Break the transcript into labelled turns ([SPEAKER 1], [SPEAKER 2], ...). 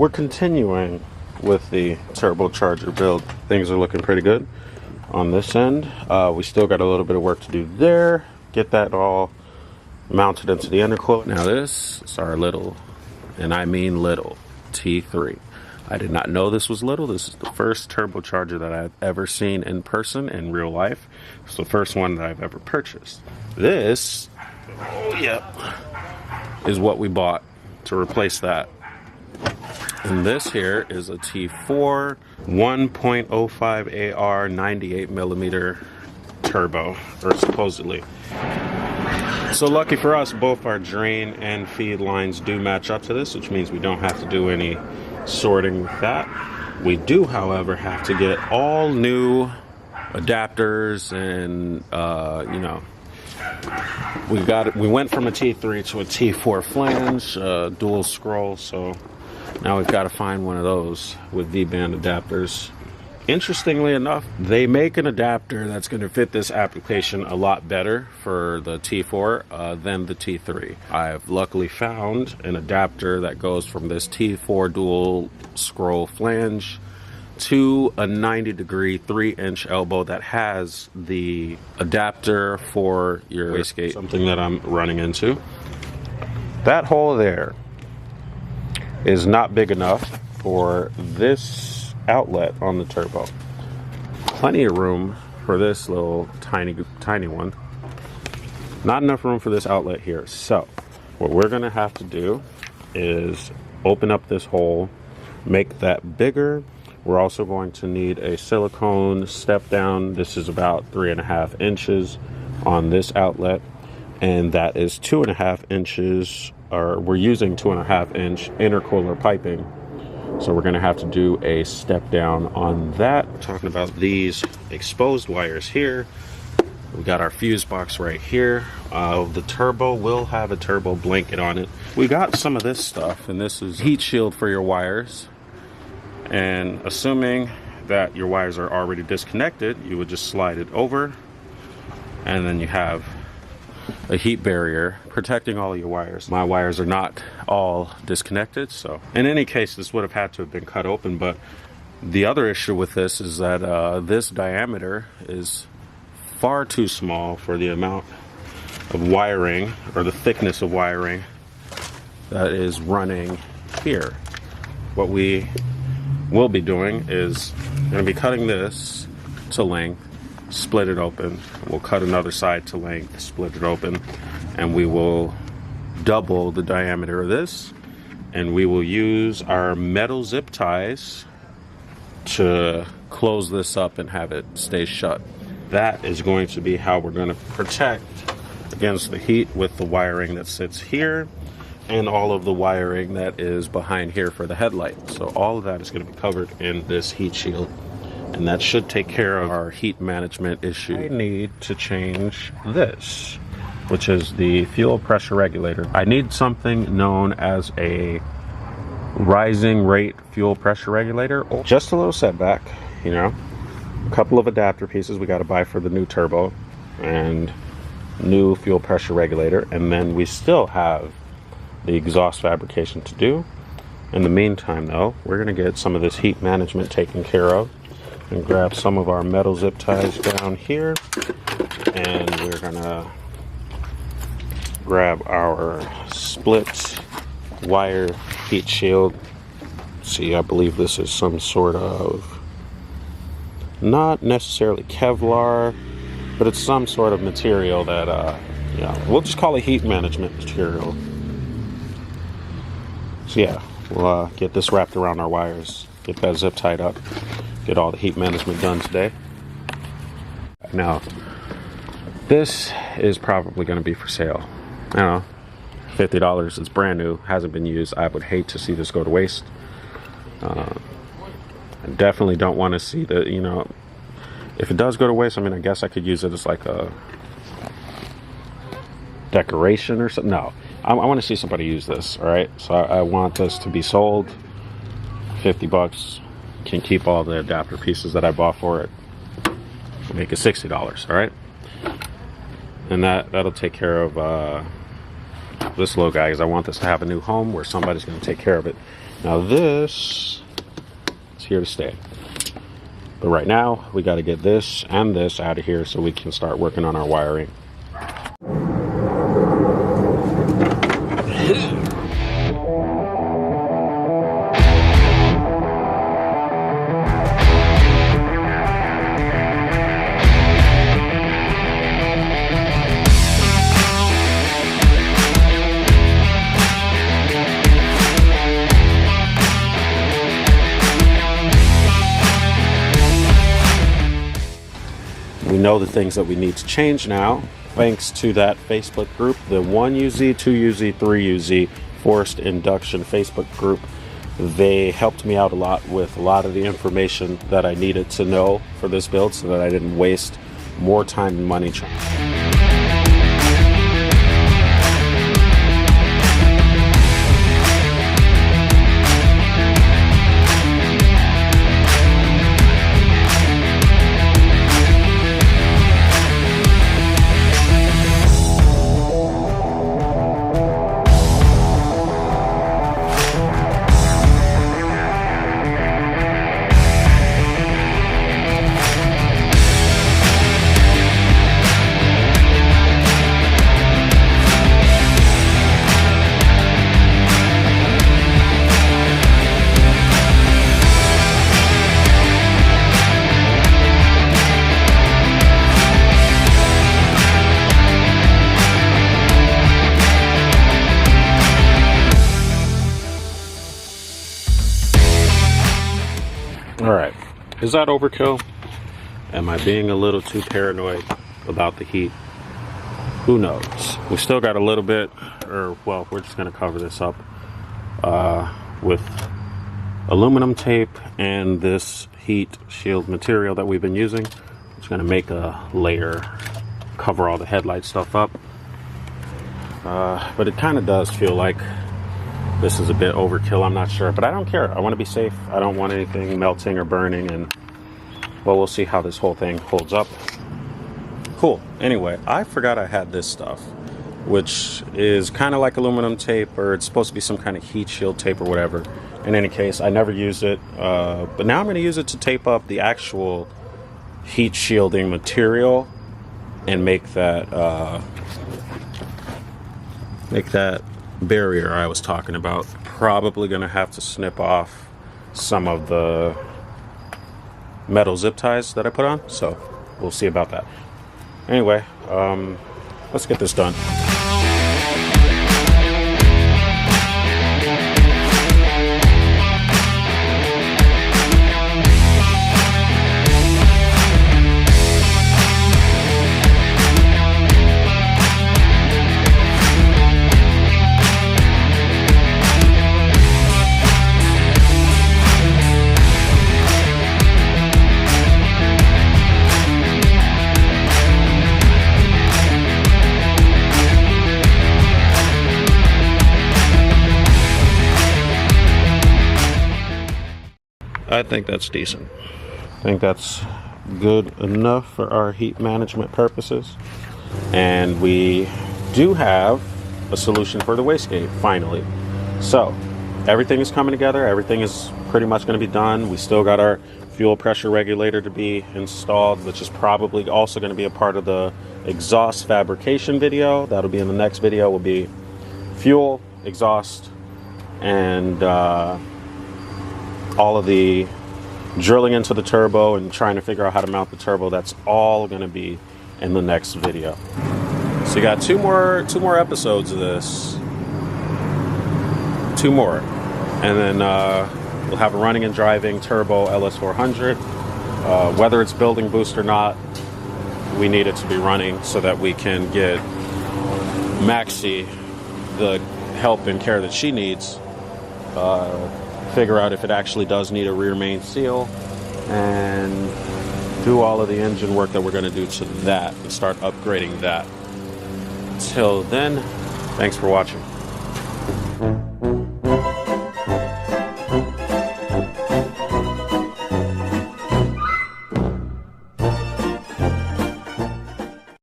[SPEAKER 1] we're continuing with the turbocharger build. Things are looking pretty good on this end. We still got a little bit of work to do there. Get that all mounted into the intercooler. Now this is our little, and I mean little, T3. I did not know this was little. This is the first turbocharger that I've ever seen in person in real life. It's the first one that I've ever purchased. This, oh yeah, is what we bought to replace that. And this here is a T4 1.05 AR 98 millimeter turbo, or supposedly. So lucky for us, both our drain and feed lines do match up to this, which means we don't have to do any sorting with that. We do, however, have to get all new adapters and you know, we went from a T3 to a T4 flange, dual scroll, so now we've got to find one of those with V-band adapters. Interestingly enough, they make an adapter that's going to fit this application a lot better for the T4 than the T3. I've luckily found an adapter that goes from this T4 dual scroll flange to a 90-degree 3-inch elbow that has the adapter for your wastegate, something that I'm running into. That hole there is not big enough for this outlet on the turbo. Plenty of room for this little tiny one. Not enough room for this outlet here. So what we're gonna have to do is open up this hole, make that bigger. We're also going to need a silicone step down. This is about 3.5 inches on this outlet, and that is 2.5 inches, or we're using 2.5 inch intercooler piping. So we're going to have to do a step down on that. We're talking about these exposed wires here. We got our fuse box right here. The turbo will have a turbo blanket on it. We got some of this stuff, and this is heat shield for your wires. And assuming that your wires are already disconnected, you would just slide it over, and then you have a heat barrier protecting all of your wires. My wires are not all disconnected, so in any case this would have had to have been cut open. But the other issue with this is that this diameter is far too small for the amount of wiring, or the thickness of wiring that is running here. What we will be doing is going to be cutting this to length, split it open. We'll cut another side to length, split it open, and we will double the diameter of this, and we will use our metal zip ties to close this up and have it stay shut. That is going to be how we're going to protect against the heat with the wiring that sits here and all of the wiring that is behind here for the headlight. So all of that is going to be covered in this heat shield, and that should take care of our heat management issue. I need to change this, which is the fuel pressure regulator. I need something known as a rising rate fuel pressure regulator. Just a little setback, you know, a couple of adapter pieces we got to buy for the new turbo and new fuel pressure regulator, and then we still have the exhaust fabrication to do. In the meantime though, we're going to get some of this heat management taken care of, and grab some of our metal zip ties down here, and we're gonna grab our split wire heat shield. See, I believe this is some sort of, not necessarily Kevlar, but it's some sort of material that yeah, we'll just call it heat management material. So yeah, we'll get this wrapped around our wires, get that zip tied up, get all the heat management done today. Now, this is probably going to be for sale. I don't know, $50. It's brand new, hasn't been used. I would hate to see this go to waste. I definitely don't want to see the, you know, if it does go to waste, I mean, I guess I could use it as like a decoration or something. No, I want to see somebody use this. All right, so I want this to be sold. $50. Can keep all the adapter pieces that I bought for it. Make it $60. All right, and that'll take care of this little guy, because I want this to have a new home where somebody's going to take care of it Now this is here to stay. But right now, we got to get this and this out of here so we can start working on our wiring. We know the things that we need to change now, thanks to that Facebook group, the 1UZ, 2UZ, 3UZ forced induction Facebook group. They helped me out a lot with a lot of the information that I needed to know for this build so that I didn't waste more time and money trying. Alright, is that overkill? Am I being a little too paranoid about the heat? Who knows? We still got a little bit, or well, we're just going to cover this up with aluminum tape and this heat shield material that we've been using. It's going to make a layer, cover all the headlight stuff up. But it kind of does feel like this is a bit overkill. I'm not sure, but I don't care. I want to be safe. I don't want anything melting or burning, and well, we'll see how this whole thing holds up. Cool. Anyway, I forgot I had this stuff, which is kind of like aluminum tape, or it's supposed to be some kind of heat shield tape or whatever. In any case, I never used it, but now I'm going to use it to tape up the actual heat shielding material and make that barrier I was talking about. Probably gonna have to snip off some of the metal zip ties that I put on, so we'll see about that. Anyway, let's get this done. I think that's decent. I think that's good enough for our heat management purposes. And we do have a solution for the wastegate, finally. So everything is coming together. Everything is pretty much going to be done. We still got our fuel pressure regulator to be installed, which is probably also going to be a part of the exhaust fabrication video. That'll be in the next video. Will be fuel, exhaust, and all of the drilling into the turbo and trying to figure out how to mount the turbo. That's all going to be in the next video. So you got two more episodes of this. Two more, and then we'll have a running and driving turbo LS400. Whether it's building boost or not, we need it to be running so that we can get Maxie the help and care that she needs. Figure out if it actually does need a rear main seal, and do all of the engine work that we're going to do to that and start upgrading that. Till then, thanks for watching.